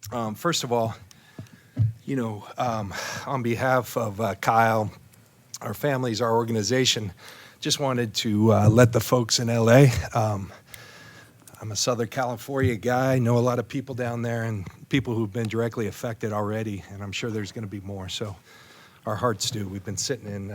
First of all, on behalf of Kyle, our families, our organization, just wanted to let the folks in LA. I'm a Southern California guy, know a lot of people down there and people who've been directly affected already, and I'm sure there's going to be more. So our hearts do. We've been sitting in,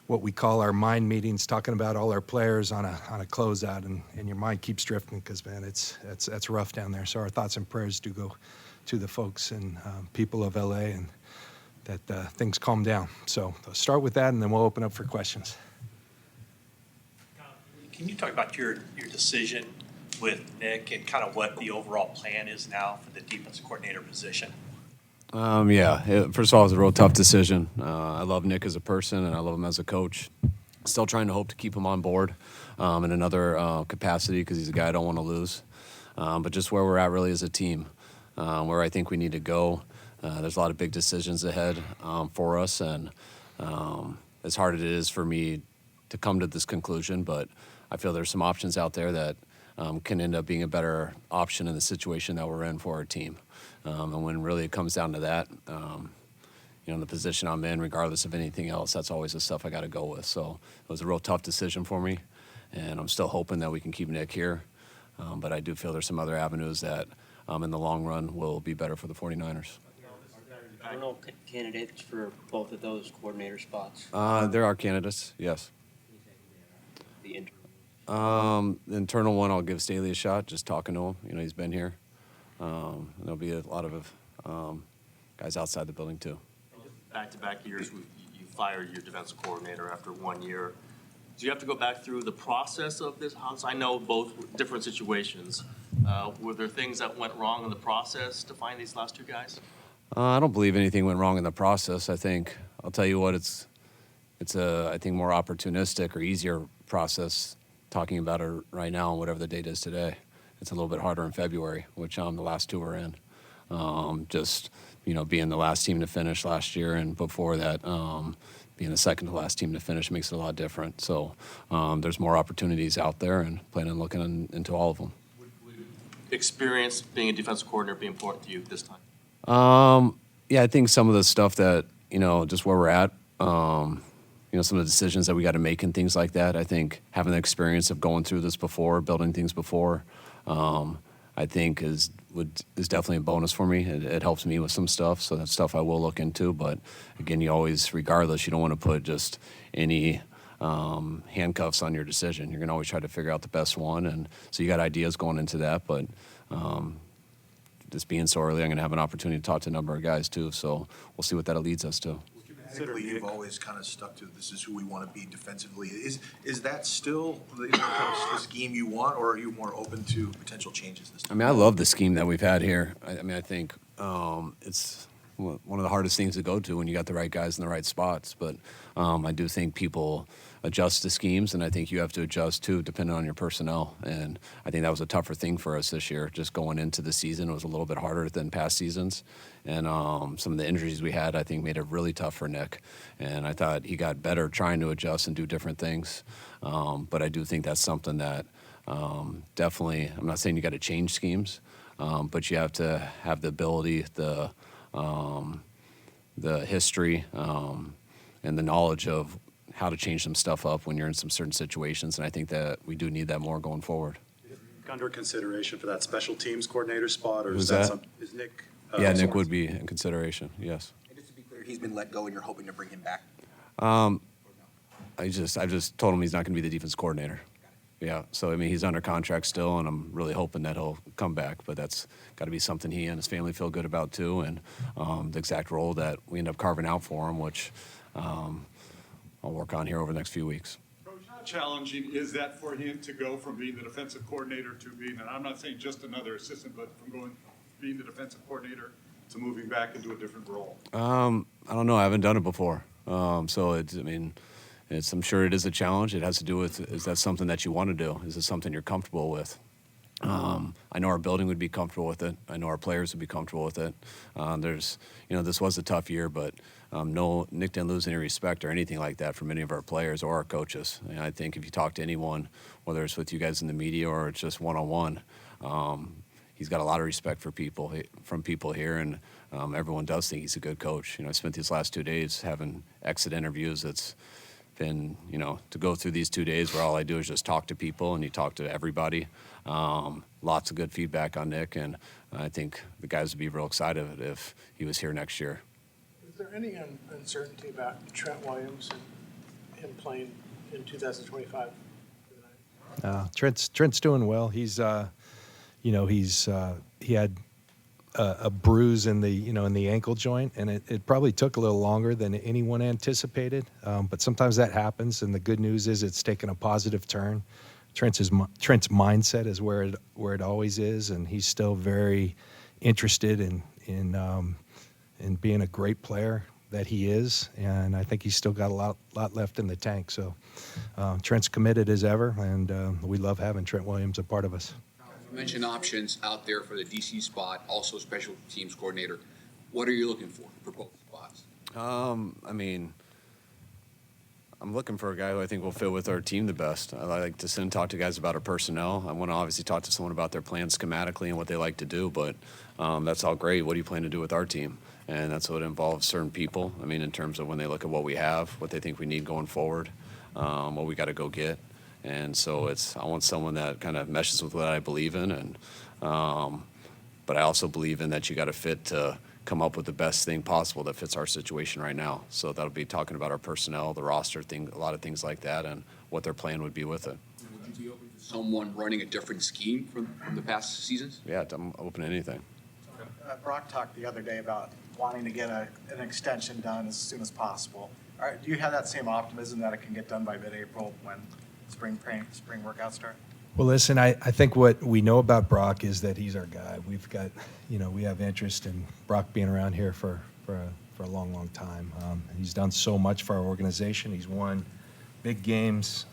what we call our mind meetings, talking about all our players on a closeout, and your mind keeps drifting because, man, it's rough down there. So our thoughts and prayers do go to the folks and people of LA, and that things calm down. So I'll start with that, and then we'll open up for questions. Can you talk about your decision with Nick and kind of what the overall plan is now for the defensive coordinator position? First of all, it was a real tough decision. I love Nick as a person, and I love him as a coach. Still trying to hope to keep him on board in another capacity because he's a guy I don't want to lose. But just where we're at really as a team, where I think we need to go. There's a lot of big decisions ahead for us, and as hard as it is for me to come to this conclusion, but I feel there's some options out there that can end up being a better option in the situation that we're in for our team. And when really it comes down to that, the position I'm in, regardless of anything else, that's always the stuff I got to go with. So it was a real tough decision for me, and I'm still hoping that we can keep Nick here. But I do feel there's some other avenues that in the long run will be better for the 49ers. I don't know candidates for both of those coordinator spots. There are candidates, yes. The The internal one, I'll give Staley a shot, just talking to him. He's been here. There'll be a lot of guys outside the building, too. Back-to-back years, you fired your defensive coordinator after 1 year. Do you have to go back through the process of this? I know both different situations. Were there things that went wrong in the process to find these last two guys? I don't believe anything went wrong in the process. I'll tell you what, it's I think, more opportunistic or easier process talking about it right now and whatever the date is today. It's a little bit harder in February, which the last two were in. Being the last team to finish last year, and before that, being the second to last team to finish makes it a lot different. So there's more opportunities out there, and plan on looking into all of them. Would experience being a defensive coordinator be important to you this time? I think some of the stuff that, just where we're at, some of the decisions that we got to make and things like that, I think having the experience of going through this before, building things before, I think is definitely a bonus for me. It helps me with some stuff, so that's stuff I will look into. But again, you always, regardless, you don't want to put just any handcuffs on your decision. You're going to always try to figure out the best one, and so you got ideas going into that. But just being so early, I'm going to have an opportunity to talk to a number of guys too. So we'll see what that leads us to. You've always kind of stuck to this is who we want to be defensively. Is that still the scheme you want, or are you more open to potential changes this time? I love the scheme that we've had here. I think it's one of the hardest things to go to when you got the right guys in the right spots. But I do think people adjust to schemes, and I think you have to adjust too, depending on your personnel. And I think that was a tougher thing for us this year. Just going into the season, it was a little bit harder than past seasons. And some of the injuries we had, I think, made it really tough for Nick. And I thought he got better trying to adjust and do different things. But I do think that's something that definitely, I'm not saying you got to change schemes, but you have to have the ability, the history, and the knowledge of how to change some stuff up when you're in some certain situations. And I think that we do need that more going forward. Under consideration for that special teams coordinator spot, or Who's is that that? something? Is Nick? Nick Sorensen? would be in consideration, yes. And just to be clear, he's been let go, and you're hoping to bring him back. I just told him he's not going to be the defense coordinator. Yeah, so he's under contract still, and I'm really hoping that he'll come back. But that's got to be something he and his family feel good about too, and the exact role that we end up carving out for him, which I'll work on here over the next few weeks. Coach, how challenging is that for him to go from being the defensive coordinator to being, and I'm not saying just another assistant, but from being the defensive coordinator to moving back into a different role? I don't know. I haven't done it before, so I'm sure it is a challenge. It has to do with, is that something that you want to do? Is it something you're comfortable with? I know our building would be comfortable with it. I know our players would be comfortable with it. This was a tough year, but no, Nick didn't lose any respect or anything like that from any of our players or our coaches. And I think if you talk to anyone, whether it's with you guys in the media or it's just one-on-one, he's got a lot of respect for from people here, and everyone does think he's a good coach. I spent these last 2 days having exit interviews. It's been, to go through these 2 days where all I do is just talk to people, and you talk to everybody. Lots of good feedback on Nick, and I think the guys would be real excited if he was here next year. Is there any uncertainty about Trent Williams and him playing in 2025? Trent's doing well. He's, he had a bruise in the ankle joint, and it probably took a little longer than anyone anticipated. But sometimes that happens, and the good news is it's taken a positive turn. Trent's mindset is where it always is, and he's still very interested in being a great player that he is, and I think he's still got a lot left in the tank. So Trent's committed as ever, and we love having Trent Williams a part of us. You mentioned options out there for the DC spot, also special teams coordinator. What are you looking for both spots? I'm looking for a guy who I think will fit with our team the best. I like to sit and talk to guys about our personnel. I want to obviously talk to someone about their plans schematically and what they like to do, but that's all great. What do you plan to do with our team? And that's what involves certain people. In terms of when they look at what we have, what they think we need going forward, what we got to go get. And so I want someone that kind of meshes with what I believe in, and but I also believe in that you got to fit to come up with the best thing possible that fits our situation right now. So that'll be talking about our personnel, the roster thing, a lot of things like that, and what their plan would be with it. Would you be open to someone running a different scheme from the past seasons? Yeah, I'm open to anything. Brock talked the other day about wanting to get an extension done as soon as possible. All right, do you have that same optimism that it can get done by mid-April when spring workouts start? Well, listen, I think what we know about Brock is that he's our guy. We've got, we have interest in Brock being around here for a long, long time. He's done so much for our organization. He's won big games,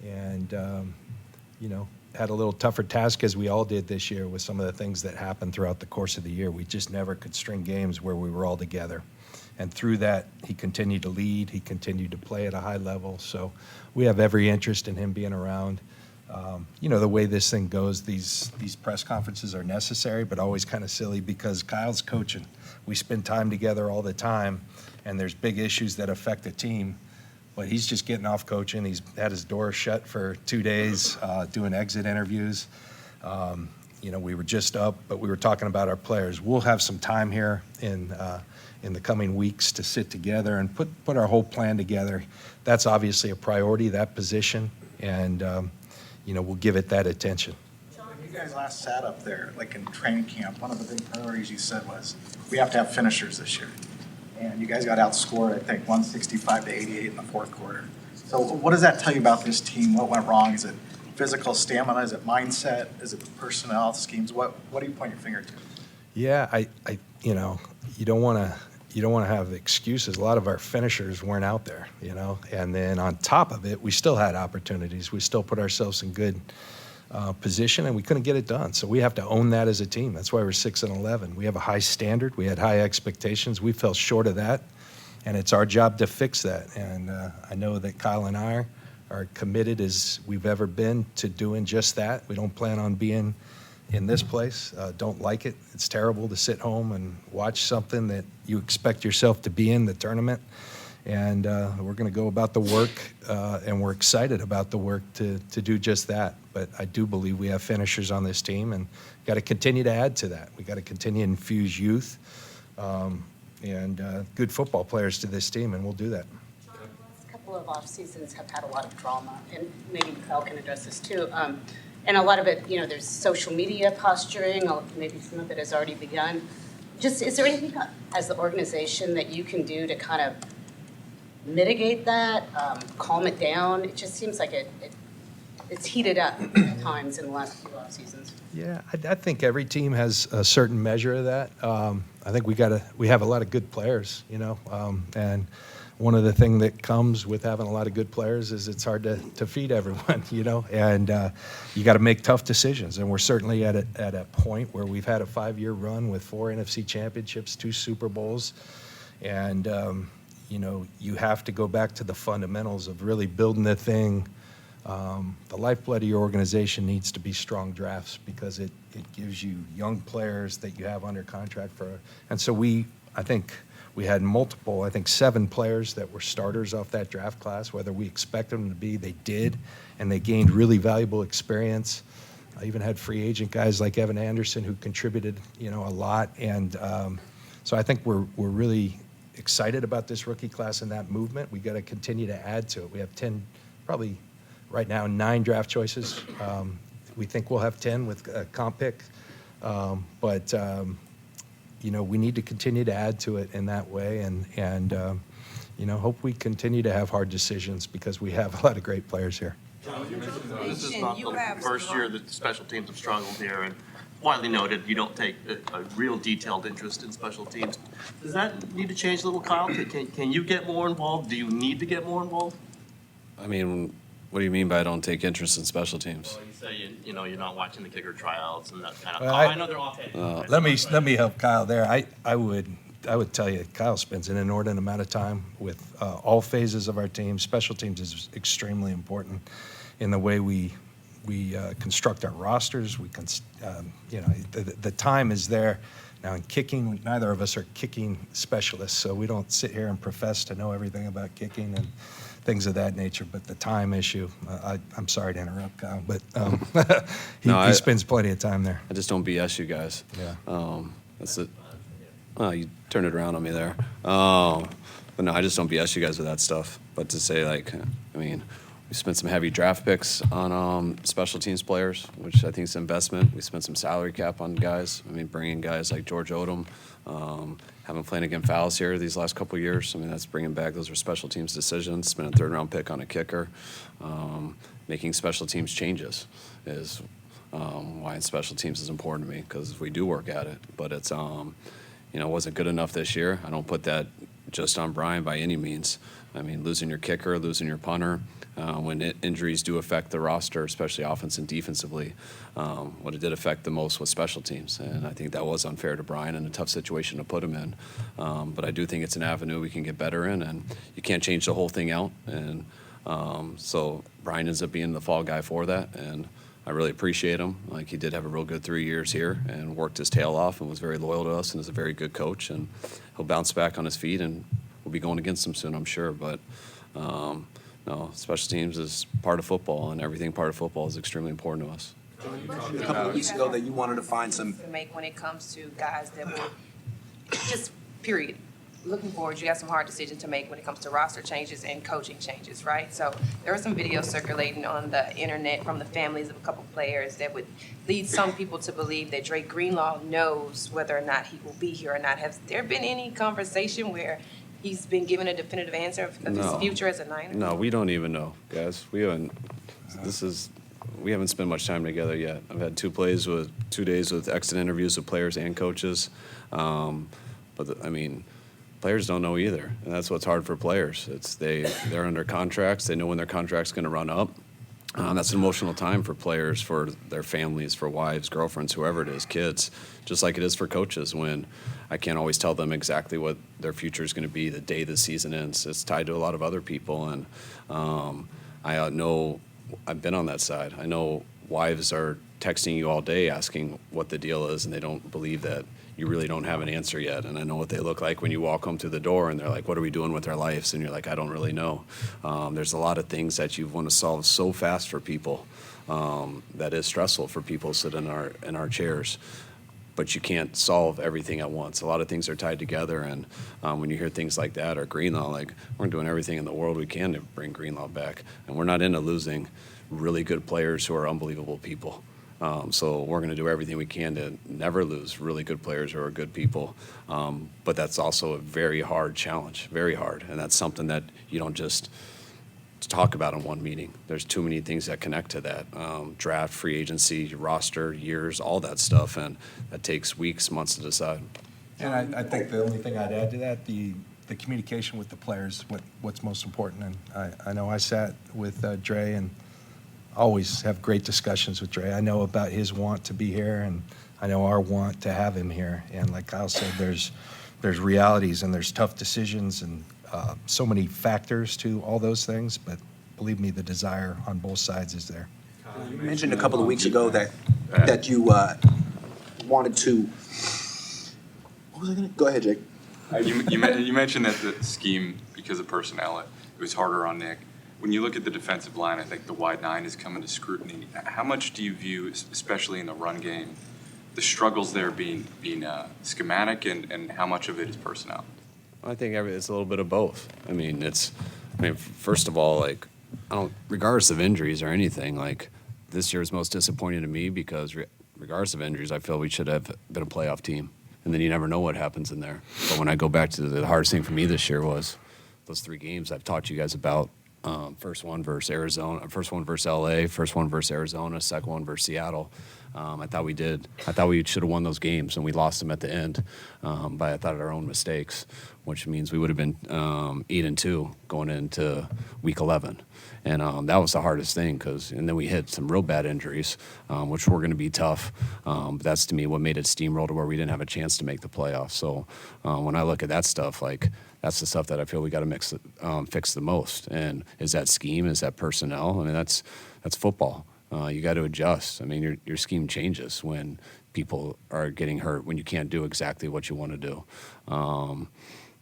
and had a little tougher task, as we all did this year, with some of the things that happened throughout the course of the year. We just never could string games where we were all together. And through that, he continued to lead. He continued to play at a high level. So we have every interest in him being around. The way this thing goes, these press conferences are necessary, but always kind of silly because Kyle's coaching. We spend time together all the time, and there's big issues that affect the team. But he's just getting off coaching. He's had his door shut for 2 days, doing exit interviews. We were just up, but we were talking about our players. We'll have some time here in the coming weeks to sit together and put our whole plan together. That's obviously a priority, that position, and we'll give it that attention. When you guys last sat up there, like in training camp, one of the big priorities you said was we have to have finishers this year. And you guys got outscored, I think, 165-88 in the fourth quarter. So what does that tell you about this team? What went wrong? Is it physical stamina? Is it mindset? Is it personnel schemes? What do you point your finger to? Yeah, you don't want to have excuses. A lot of our finishers weren't out there, And then on top of it, we still had opportunities. We still put ourselves in good position, and we couldn't get it done. So we have to own that as a team. That's why we're 6-11. We have a high standard. We had high expectations. We fell short of that, and it's our job to fix that. And I know that Kyle and I are committed as we've ever been to doing just that. We don't plan on being in this place. Don't like it. It's terrible to sit home and watch something that you expect yourself to be in, the tournament. And we're going to go about the work, and we're excited about the work to do just that. But I do believe we have finishers on this team, and got to continue to add to that. We got to continue to infuse youth and good football players to this team, and we'll do that. The last couple of off seasons have had a lot of drama, and maybe Kyle can address this too. And a lot of it, there's social media posturing. Maybe some of it has already begun. Just, is there anything as the organization that you can do to kind of mitigate that, calm it down? It just seems like it's heated up at times in the last few off seasons. Yeah, I think every team has a certain measure of that. I think we have a lot of good players, and one of the things that comes with having a lot of good players is it's hard to feed everyone, and you got to make tough decisions. And we're certainly at a point where we've had a 5-year run with 4 NFC championships, 2 Super Bowls, and you have to go back to the fundamentals of really building the thing. The lifeblood of your organization needs to be strong drafts because It gives you young players that you have under contract for. And so I think we had multiple, I think 7 players that were starters off that draft class, whether we expected them to be, they did, and they gained really valuable experience. I even had free agent guys like Evan Anderson who contributed, a lot. And so I think we're really excited about this rookie class and that movement. We got to continue to add to it. We have 10, probably right now 9 draft choices. We think we'll have 10 with a comp pick, but we need to continue to add to it in that way, and hope we continue to have hard decisions because we have a lot of great players here. This is not the first year that the special teams have struggled here, and widely noted, you don't take a real detailed interest in special teams. Does that need to change a little, Kyle? Can you get more involved? Do you need to get more involved? I mean, what do you mean by I don't take interest in special teams? Well, you say you're not watching the kicker tryouts and that kind of. Well, I know they're off. Let me help Kyle there. I would tell you, Kyle spends an inordinate amount of time with all phases of our team. Special teams is extremely important in the way we construct our rosters. The time is there. Now in kicking, neither of us are kicking specialists, so we don't sit here and profess to know everything about kicking and things of that nature. But the time issue, I'm sorry to interrupt, Kyle, but he spends plenty of time there. I just don't BS you guys. Yeah. That's it. Oh, you turned it around on me there. But no, I just don't BS you guys with that stuff. But to say, we spent some heavy draft picks on special teams players, which I think is an investment. We spent some salary cap on guys. Bringing guys like George Odom, having Flanagan Fowles here these last couple of years. That's bringing back. Those are special teams decisions. Spent a 3rd-round pick on a kicker. Making special teams changes is why special teams is important to me, because we do work at it. But it's, it wasn't good enough this year. I don't put that just on Brian by any means. Losing your kicker, losing your punter, when injuries do affect the roster, especially offense and defensively, what it did affect the most was special teams. And I think that was unfair to Brian and a tough situation to put him in. But I do think it's an avenue we can get better in, and you can't change the whole thing out. And so Brian ends up being the fall guy for that, and I really appreciate him. He did have a real good 3 years here and worked his tail off and was very loyal to us and is a very good coach. And he'll bounce back on his feet, and we'll be going against him soon, I'm sure. But no, special teams is part of football, and everything part of football is extremely important to us. A couple of weeks ago that you wanted to find some. Make when it comes to guys that will just period. Looking forward, you got some hard decisions to make when it comes to roster changes and coaching changes, right? So there were some videos circulating on the internet from the families of a couple players that would lead some people to believe that Drake Greenlaw knows whether or not he will be here or not. Has there been any conversation where he's been given a definitive answer of his future as a Niner? No, we don't even know, guys. We haven't spent much time together yet. I've had 2 days with exit interviews with players and coaches. Players don't know either, and that's what's hard for players. They're under contracts. They know when their contract's going to run up. That's an emotional time for players, for their families, for wives, girlfriends, whoever it is, kids, just like it is for coaches when I can't always tell them exactly what their future is going to be the day the season ends. It's tied to a lot of other people, and I know I've been on that side. I know wives are texting you all day asking what the deal is, and they don't believe that you really don't have an answer yet. And I know what they look like when you walk home through the door and they're like, what are we doing with our lives? And you're like, I don't really know. There's a lot of things that you want to solve so fast for people that is stressful for people sitting in our chairs. But you can't solve everything at once. A lot of things are tied together, and when you hear things like that, or Greenlaw, we're doing everything in the world we can to bring Greenlaw back. And we're not into losing really good players who are unbelievable people. So we're going to do everything we can to never lose really good players who are good people. But that's also a very hard challenge, very hard. And that's something that you don't just talk about in one meeting. There's too many things that connect to that. Draft, free agency, roster, years, all that stuff. And that takes weeks, months to decide. And I think the only thing I'd add to that, the communication with the players, what's most important. And I know I sat with Dre and always have great discussions with Dre. I know about his want to be here, and I know our want to have him here. And like Kyle said, there's realities and there's tough decisions and so many factors to all those things. But believe me, the desire on both sides is there. You mentioned a couple of weeks ago that that you wanted to, what was I gonna, go ahead, Jake. You mentioned that the scheme, because of personnel, it was harder on Nick. When you look at the defensive line, I think the wide nine is coming to scrutiny. How much do you view, especially in the run game, the struggles there being schematic, and how much of it is personnel? I think it's a little bit of both. First of all, regardless of injuries or anything, this year is most disappointing to me because regardless of injuries, I feel we should have been a playoff team. And then you never know what happens in there. But when I go back to the hardest thing for me this year was those 3 games I've talked to you guys about. First one versus Arizona, first one versus LA, first one versus Arizona, second one versus Seattle. I thought we should have won those games, and we lost them at the end by, I thought, our own mistakes, which means we would have been 8-2 going into week 11. And that was the hardest thing and then we hit some real bad injuries, which were going to be tough. But that's, to me, what made it steamroll to where we didn't have a chance to make the playoffs. So when I look at that stuff, that's the stuff that I feel we got to fix the most. And is that scheme? Is that personnel? That's football. You got to adjust. Your scheme changes when people are getting hurt, when you can't do exactly what you want to do.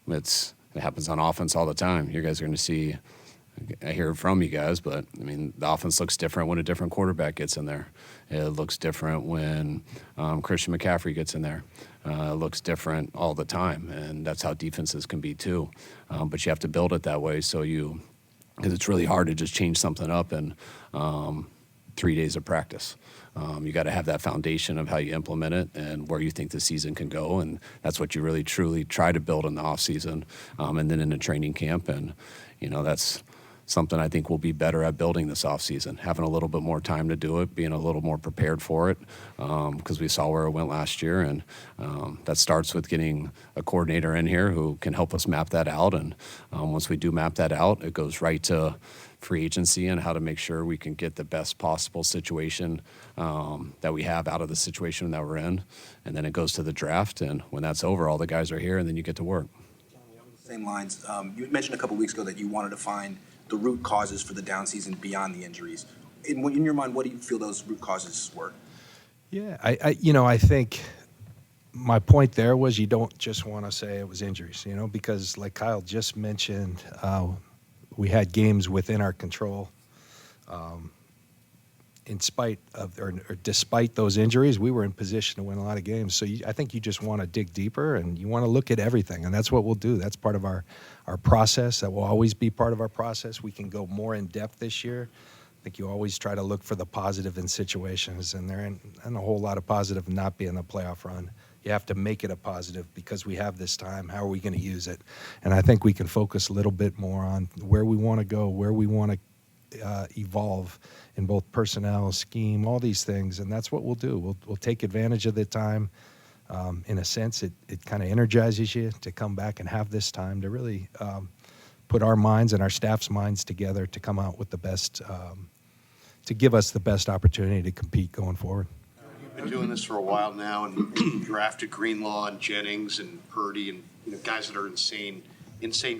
It happens on offense all the time. You guys are going to see. I hear it from you guys, but the offense looks different when a different quarterback gets in there. It looks different when Christian McCaffrey gets in there. It looks different all the time, and that's how defenses can be too. But you have to build it that way because it's really hard to just change something up in 3 days of practice. You got to have that foundation of how you implement it and where you think the season can go, and that's what you really truly try to build in the off season, and then in the training camp. And that's something I think we'll be better at building this offseason, having a little bit more time to do it, being a little more prepared for it, because we saw where it went last year. And that starts with getting a coordinator in here who can help us map that out. And once we do map that out, it goes right to free agency and how to make sure we can get the best possible situation that we have out of the situation that we're in. And then it goes to the draft. And when that's over, all the guys are here, and then you get to work. Same lines. You mentioned a couple weeks ago that you wanted to find the root causes for the down season beyond the injuries. In your mind, what do you feel those root causes were? Yeah, I think my point there was you don't just want to say it was injuries, because like Kyle just mentioned, we had games within our control. In spite of or despite those injuries, we were in position to win a lot of games. So I think you just want to dig deeper and you want to look at everything, and that's what we'll do. That's part of our process. That will always be part of our process. We can go more in depth this year. I think you always try to look for the positive in situations, and there ain't a whole lot of positive in not being a playoff run. You have to make it a positive because we have this time. How are we going to use it? And I think we can focus a little bit more on where we want to go, where we want to evolve in both personnel, scheme, all these things, and that's what we'll do. We'll take advantage of the time. In a sense, it kind of energizes you to come back and have this time to really put our minds and our staff's minds together to come out with the best, to give us the best opportunity to compete going forward. You've been doing this for a while now, and you drafted Greenlaw and Jennings and Purdy and guys that are insane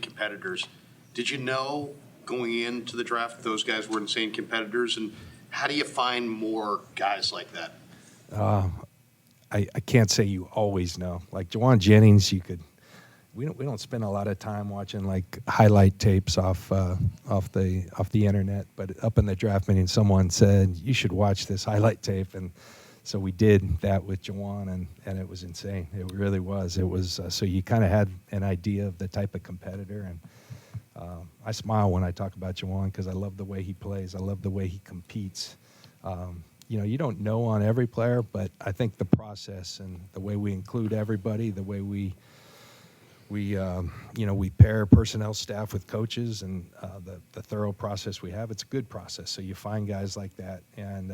competitors. Did you know going into the draft those guys were insane competitors, and how do you find more guys like that? I can't say you always know. Like Juwan Jennings, we don't spend a lot of time watching like highlight tapes off the internet, but up in the draft meeting, someone said you should watch this highlight tape, and so we did that with Juwan, and it was insane. It really was. It was so you kind of had an idea of the type of competitor, and I smile when I talk about Juwan because I love the way he plays. I love the way he competes. You don't know on every player, but I think the process and the way we include everybody, the way we pair personnel staff with coaches, and the thorough process we have, it's a good process. So you find guys like that, and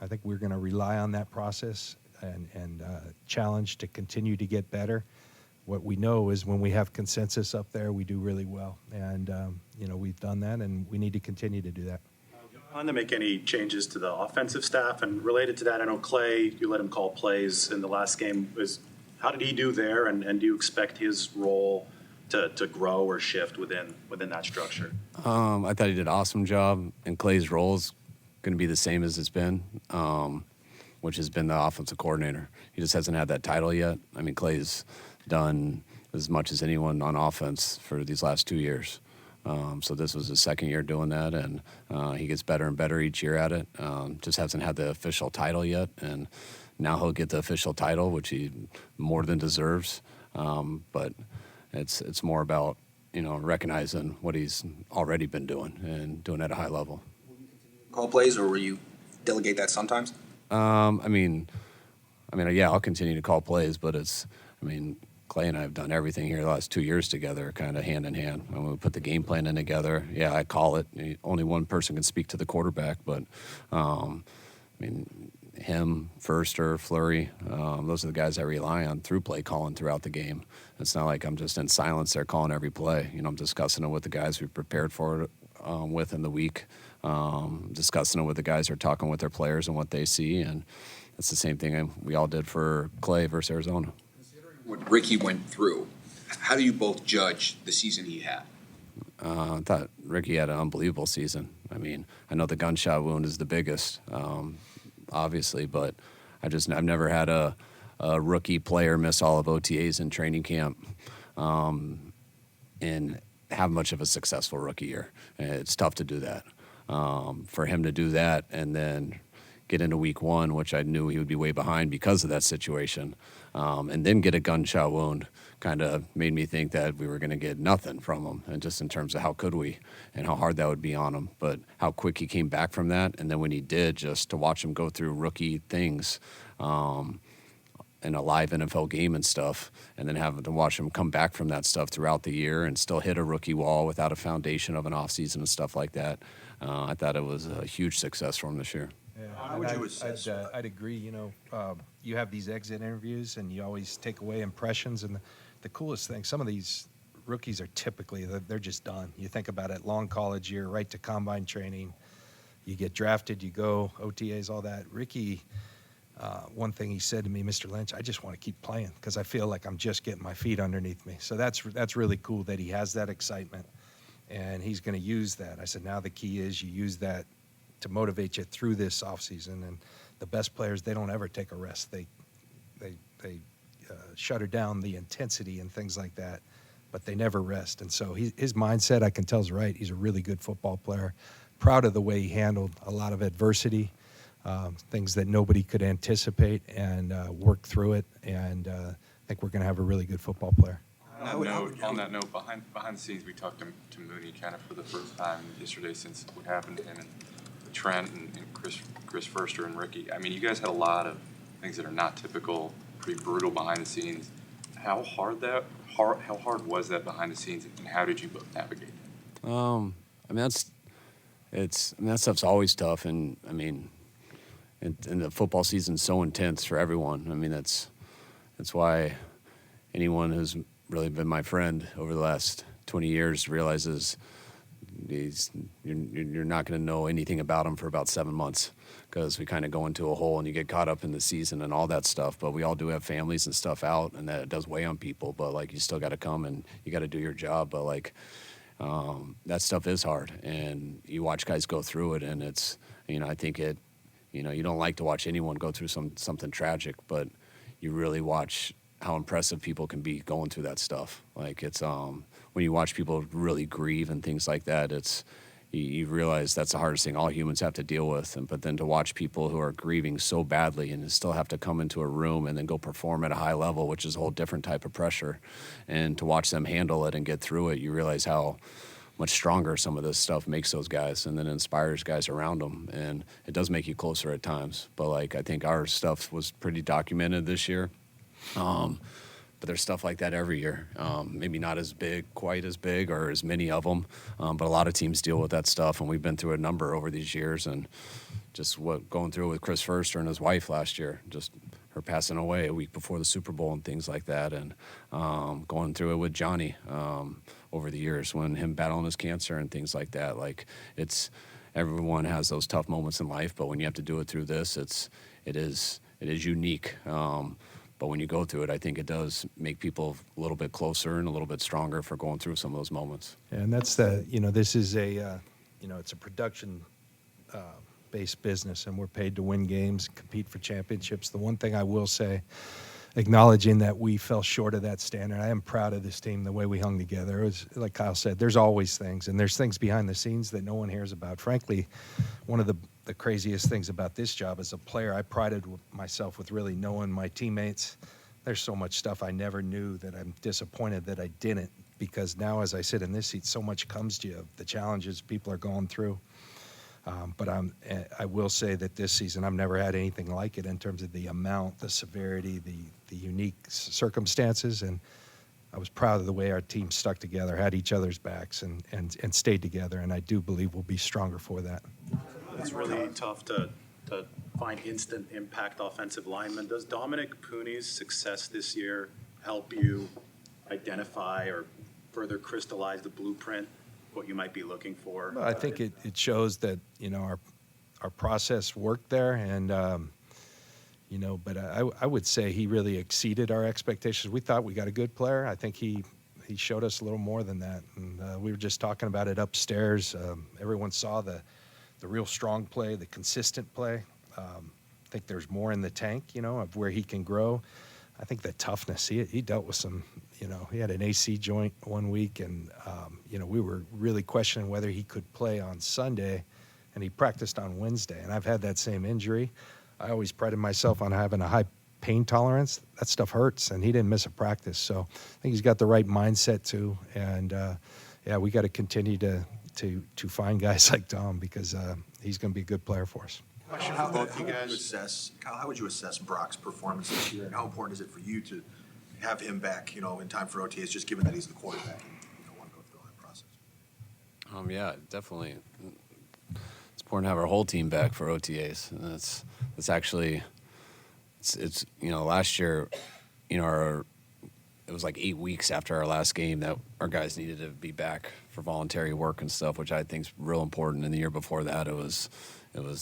I think we're going to rely on that process and challenge to continue to get better. What we know is when we have consensus up there, we do really well, and we've done that, and we need to continue to do that. On to make any changes to the offensive staff, and related to that, I know Clay, you let him call plays in the last game. How did he do there, and do you expect his role to grow or shift within that structure? I thought he did an awesome job, and Clay's role is going to be the same as it's been. which has been the offensive coordinator. He just hasn't had that title yet. I mean, Clay's done as much as anyone on offense for these last 2 years. So this was his second year doing that, and he gets better and better each year at it. Just hasn't had the official title yet, and now he'll get the official title, which he more than deserves. But it's more about, recognizing what he's already been doing and doing at a high level. Call plays, or will you delegate that sometimes? Yeah, I'll continue to call plays, but Clay and I have done everything here the last 2 years together, kind of hand in hand. When we put the game plan in together, yeah, I call it. Only one person can speak to the quarterback, but him, Furster, Fleury, those are the guys I rely on through play calling throughout the game. It's not like I'm just in silence there calling every play. I'm discussing it with the guys we prepared for it with in the week, discussing it with the guys who are talking with their players and what they see, and it's the same thing we all did for Clay versus Arizona. What Ricky went through, how do you both judge the season he had? I thought Ricky had an unbelievable season. I know the gunshot wound is the biggest, obviously, but I've never had a rookie player miss all of OTAs in training camp and have much of a successful rookie year. It's tough to do that. For him to do that and then get into week one, which I knew he would be way behind because of that situation, and then get a gunshot wound kind of made me think that we were going to get nothing from him, and just in terms of how could we and how hard that would be on him, but how quick he came back from that. And then when he did, just to watch him go through rookie things in a live NFL game and stuff, and then having to watch him come back from that stuff throughout the year and still hit a rookie wall without a foundation of an offseason and stuff like that, I thought it was a huge success for him this year. Yeah, How would you assess? I'd agree. You have these exit interviews, and you always take away impressions. And the coolest thing, some of these rookies are typically they're just done. You think about it, long college year, right to combine training. You get drafted, you go OTAs, all that. Ricky, one thing he said to me, Mr. Lynch, I just want to keep playing because I feel like I'm just getting my feet underneath me. So that's really cool that he has that excitement, and he's going to use that. I said, now the key is you use that to motivate you through this offseason. And the best players, they don't ever take a rest. They shutter down the intensity and things like that, but they never rest. And so his mindset, I can tell, is right. He's a really good football player. Proud of the way he handled a lot of adversity, things that nobody could anticipate, and work through it. And I think we're going to have a really good football player. On that note, behind the scenes, we talked to Mooney kind of for the first time yesterday since what happened to him and Trent and Chris Furster and Ricky. You guys had a lot of things that are not typical, pretty brutal behind the scenes. How hard was that behind the scenes, and how did you both navigate that? That stuff's always tough, and and the football season's so intense for everyone. That's why anyone who's really been my friend over the last 20 years realizes you're not going to know anything about him for about 7 months, because we kind of go into a hole and you get caught up in the season and all that stuff. But we all do have families and stuff out, and that does weigh on people. But you still got to come and you got to do your job. But that stuff is hard, and you watch guys go through it, and it's I think it you don't like to watch anyone go through something tragic, but you really watch how impressive people can be going through that stuff. It's when you watch people really grieve and things like that, you realize that's the hardest thing all humans have to deal with. But then to watch people who are grieving so badly and still have to come into a room and then go perform at a high level, which is a whole different type of pressure, and to watch them handle it and get through it, you realize how much stronger some of this stuff makes those guys, and then inspires guys around them. And it does make you closer at times. But I think our stuff was pretty documented this year. But there's stuff like that every year. Maybe not quite as big, or as many of them. But a lot of teams deal with that stuff, and we've been through a number over these years. And just going through it with Chris Furster and his wife last year, just her passing away a week before the Super Bowl and things like that. And going through it with Johnny over the years, when him battling his cancer and things like that. Everyone has those tough moments in life, but when you have to do it through this, it is unique. But when you go through it, I think it does make people a little bit closer and a little bit stronger for going through some of those moments. And that's this is it's a production based business, and we're paid to win games, compete for championships. The one thing I will say, acknowledging that we fell short of that standard, I am proud of this team, the way we hung together. It was, like Kyle said, there's always things, and there's things behind the scenes that no one hears about. Frankly, one of the craziest things about this job as a player, I prided myself with really knowing my teammates. There's so much stuff I never knew that I'm disappointed that I didn't, because now as I sit in this seat, so much comes to you, the challenges people are going through. But I will say that this season, I've never had anything like it in terms of the amount, the severity, the unique circumstances. And I was proud of the way our team stuck together, had each other's backs, and stayed together. And I do believe we'll be stronger for that. It's really tough to find instant impact offensive linemen. Does Dominic Pooney's success this year help you identify or further crystallize the blueprint, what you might be looking for? Well, I think it shows that, our process worked there, and, but I would say he really exceeded our expectations. We thought we got a good player. I think he showed us a little more than that. And we were just talking about it upstairs. Everyone saw the real strong play, the consistent play. I think there's more in the tank, of where he can grow. I think the toughness, he dealt with some, he had an AC joint one week, and, we were really questioning whether he could play on Sunday, and he practiced on Wednesday. And I've had that same injury. I always prided myself on having a high pain tolerance. That stuff hurts, and he didn't miss a practice. So I think he's got the right mindset too. And, we got to continue to find guys like Dom, because he's going to be a good player for us. Question for both you guys. Kyle, how would you assess Brock's performance this year, and how important is it for you to have him back, in time for OTAs, just given that he's the quarterback and you don't want to go through all that process? Yeah, definitely. It's important to have our whole team back for OTAs. And it's actually, last year, it was like 8 weeks after our last game that our guys needed to be back for voluntary work and stuff, which I think is real important. And the year before that, it was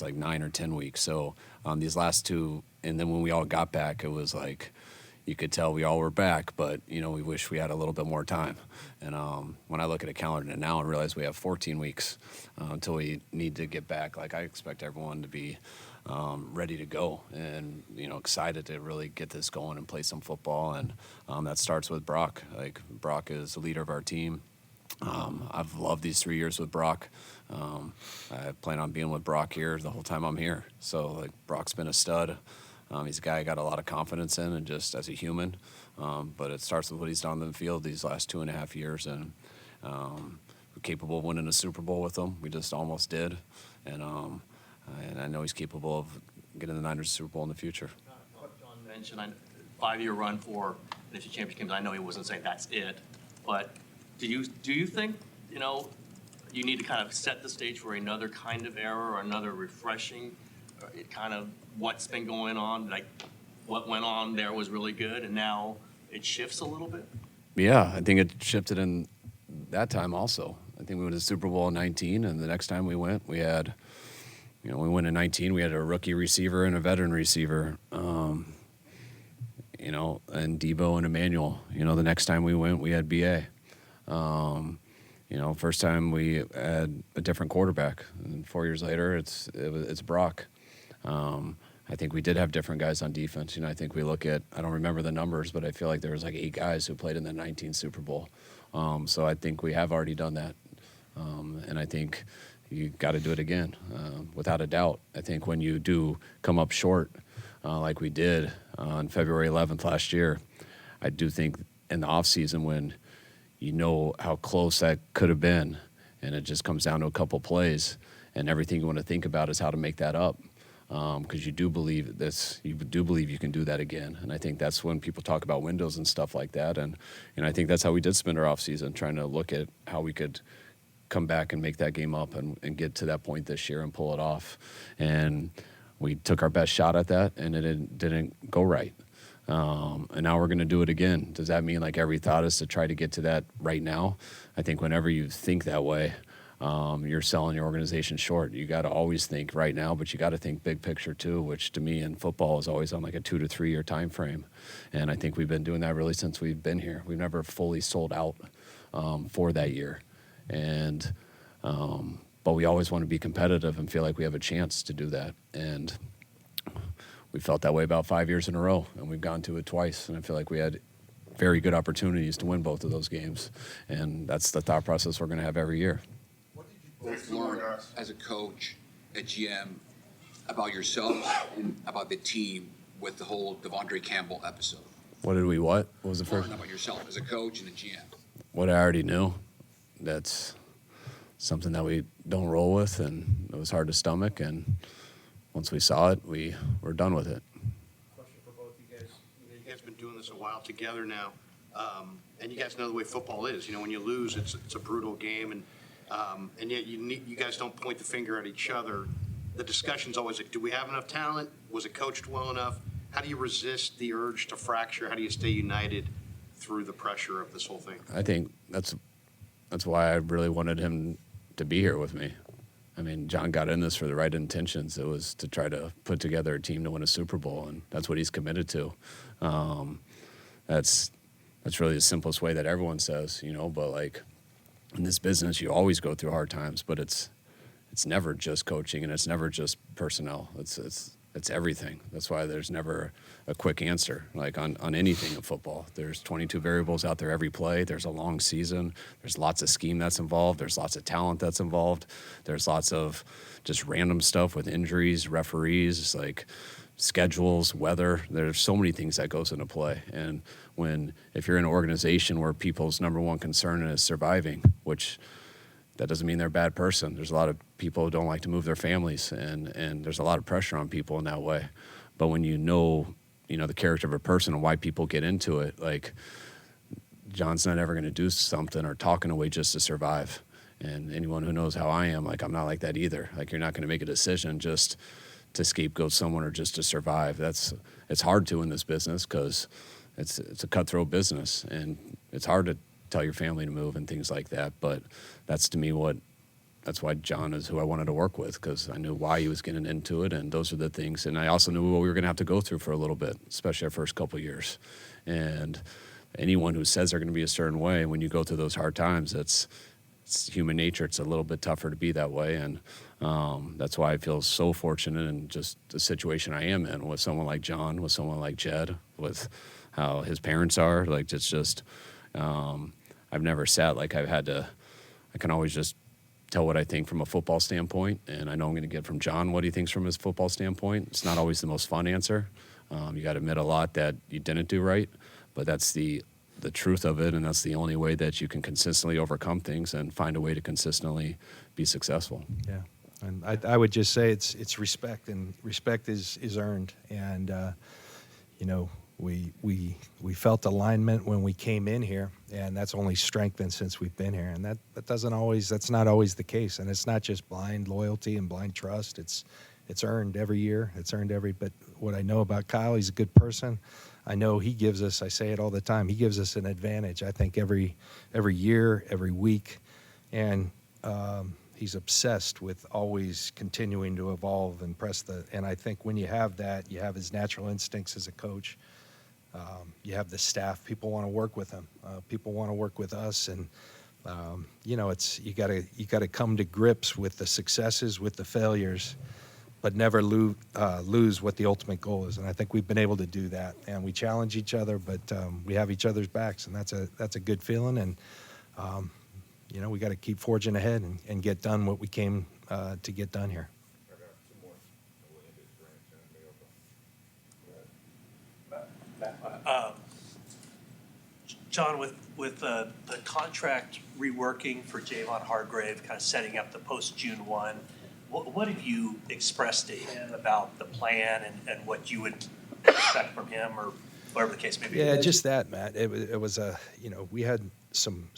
like 9 or 10 weeks. So these last two, and then when we all got back, it was like, you could tell we all were back, but, we wish we had a little bit more time. And when I look at a calendar now and realize we have 14 weeks until we need to get back, like I expect everyone to be ready to go and, excited to really get this going and play some football. And that starts with Brock. Like, Brock is the leader of our team. I've loved these 3 years with Brock. I plan on being with Brock here the whole time I'm here. So, like, Brock's been a stud. He's a guy I got a lot of confidence in, and just as a human. But it starts with what he's done on the field these last 2.5 years. And we're capable of winning a Super Bowl with him. We just almost did. And I know he's capable of getting the Niners Super Bowl in the future. John mentioned a 5-year run for the NFC Championship games. I know he wasn't saying that's it, but do you think, you need to kind of set the stage for another kind of era or another refreshing kind of what's been going on? Like, what went on there was really good, and now it shifts a little bit? Yeah, I think it shifted in that time also. I think we went to the Super Bowl in 19, and the next time we went, we had, we went in 19, we had a rookie receiver and a veteran receiver, and Debo and Emmanuel. The next time we went, we had B.A. First time we had a different quarterback, and 4 years later, it's Brock. I think we did have different guys on defense. I think we look at, I don't remember the numbers, but I feel like there was like 8 guys who played in the 19 Super Bowl. So I think we have already done that. And I think you got to do it again, without a doubt. I think when you do come up short, like we did on February 11th last year, I do think in the offseason when you know how close that could have been, and it just comes down to a couple plays, and everything you want to think about is how to make that up. Because you do believe you can do that again. And I think that's when people talk about windows and stuff like that. And I think that's how we did spend our offseason, trying to look at how we could come back and make that game up and get to that point this year and pull it off. And we took our best shot at that, and it didn't go right. And now we're going to do it again. Does that mean like every thought is to try to get to that right now? I think whenever you think that way, you're selling your organization short. You got to always think right now, but you got to think big picture too, which to me in football is always on like a 2 to 3 year time frame. And I think we've been doing that really since we've been here. We've never fully sold out for that year. And but we always want to be competitive and feel like we have a chance to do that. And we felt that way about 5 years in a row, and we've gone to it twice. And I feel like we had very good opportunities to win both of those games. And that's the thought process we're going to have every year. Both learn as a coach, a GM, about yourself and about the team with the whole Devondre Campbell episode. What did we what? What was the first? Learn about yourself as a coach and a GM. What I already knew. That's something that we don't roll with, and it was hard to stomach. And once we saw it, we were done with it. Question for both you guys. You guys been doing this a while together now, and you guys know the way football is. When you lose, it's a brutal game, and yet you guys don't point the finger at each other. The discussion's always like, do we have enough talent? Was it coached well enough? How do you resist the urge to fracture? How do you stay united through the pressure of this whole thing? I think that's why I really wanted him to be here with me. I mean, John got in this for the right intentions. It was to try to put together a team to win a Super Bowl, and that's what he's committed to. That's really the simplest way that everyone says, but like in this business, you always go through hard times, but it's never just coaching and it's never just personnel. It's everything. That's why there's never a quick answer, like on anything in football. There's 22 variables out there every play. There's a long season. There's lots of scheme that's involved. There's lots of talent that's involved. There's lots of just random stuff with injuries, referees, like schedules, weather. There's so many things that goes into play. And if you're in an organization where people's number one concern is surviving, which that doesn't mean they're a bad person. There's a lot of people who don't like to move their families, and there's a lot of pressure on people in that way. But when you know the character of a person and why people get into it, like John's not ever going to do something or talk in a way just to survive. And anyone who knows how I am, like I'm not like that either. Like you're not going to make a decision just to scapegoat someone or just to survive. It's hard to in this business because it's a cutthroat business, and it's hard to tell your family to move and things like that. But that's to me that's why John is who I wanted to work with, because I knew why he was getting into it, and those are the things. And I also knew what we were going to have to go through for a little bit, especially our first couple of years. And anyone who says they're going to be a certain way, when you go through those hard times, it's human nature. It's a little bit tougher to be that way. And that's why I feel so fortunate in just the situation I am in with someone like John, with someone like Jed, with how his parents are. Like it's just, I've never sat like I can always just tell what I think from a football standpoint, and I know I'm going to get from John what he thinks from his football standpoint. It's not always the most fun answer. You got to admit a lot that you didn't do right, but that's the truth of it, and that's the only way that you can consistently overcome things and find a way to consistently be successful. Yeah, and I would just say it's respect, and respect is earned, and we felt alignment when we came in here, and that's only strengthened since we've been here, and that's not always the case, and it's not just blind loyalty and blind trust. It's earned every year. But what I know about Kyle, he's a good person. I know he gives us, I say it all the time, he gives us an advantage, I think, every year, every week. And he's obsessed with always continuing to evolve and and I think when you have that, you have his natural instincts as a coach. You have the staff, people want to work with him. People want to work with us. And, you gotta come to grips with the successes, with the failures, but never lose what the ultimate goal is. And I think we've been able to do that. And we challenge each other, but we have each other's backs, and that's a good feeling. And we got to keep forging ahead and get done what we came to get done here. John, with the contract reworking for Javon Hargrave, kind of setting up the post-June 1, what have you expressed to him about the plan and what you would expect from him, or whatever the case may be? Yeah, just that, Matt. It was we had some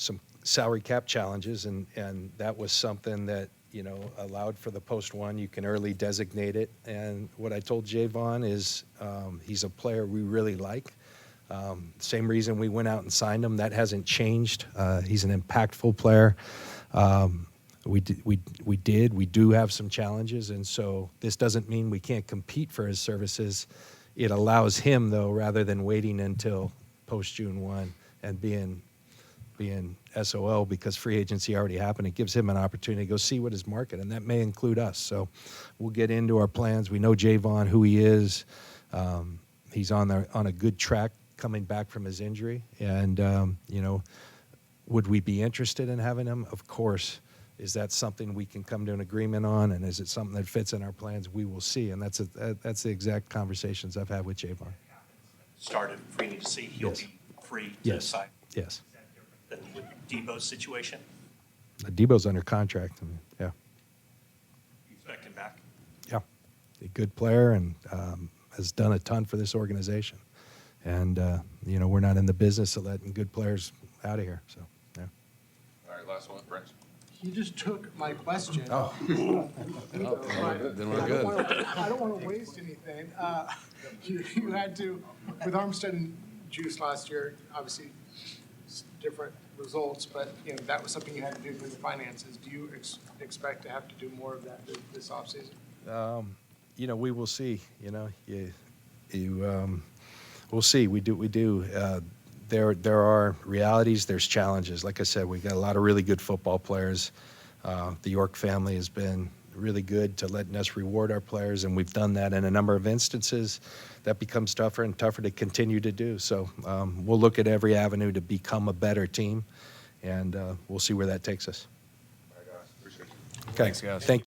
salary cap challenges, and that was something that allowed for the post-1. You can early designate it, and what I told Javon is he's a player we really like. Same reason we went out and signed him. That hasn't changed. He's an impactful player. We do have some challenges, and so this doesn't mean we can't compete for his services. It allows him, though, rather than waiting until post-June 1 and being being SOL because free agency already happened. It gives him an opportunity to go see what his market, and that may include us. So we'll get into our plans. We know Javon, who he is. He's on a good track coming back from his injury, and would we be interested in having him? Of course. Is that something we can come to an agreement on, and is it something that fits in our plans? We will see, and that's the exact conversations I've had with Javon. Started free agency, he'll Yes. be free to Yes. sign. Yes. Than with Debo's situation, Debo's under contract. Yeah. you expect him back? Yeah. A good player and has done a ton for this organization. And, we're not in the business of letting good players out of here. So, yeah. All right, last one, Brent. You just took my question. Oh. Then we're good. I don't want to waste anything. You had to, with Armstead and Juice last year, obviously different results, but that was something you had to do for the finances. Do you expect to have to do more of that this offseason? We will see. We'll see. We do. There are realities. There's challenges. Like I said, we've got a lot of really good football players. The York family has been really good to letting us reward our players, and we've done that in a number of instances. That becomes tougher and tougher to continue to do. So we'll look at every avenue to become a better team, and we'll see where that takes us. All right, guys, appreciate it. Okay. Thanks, guys. Thank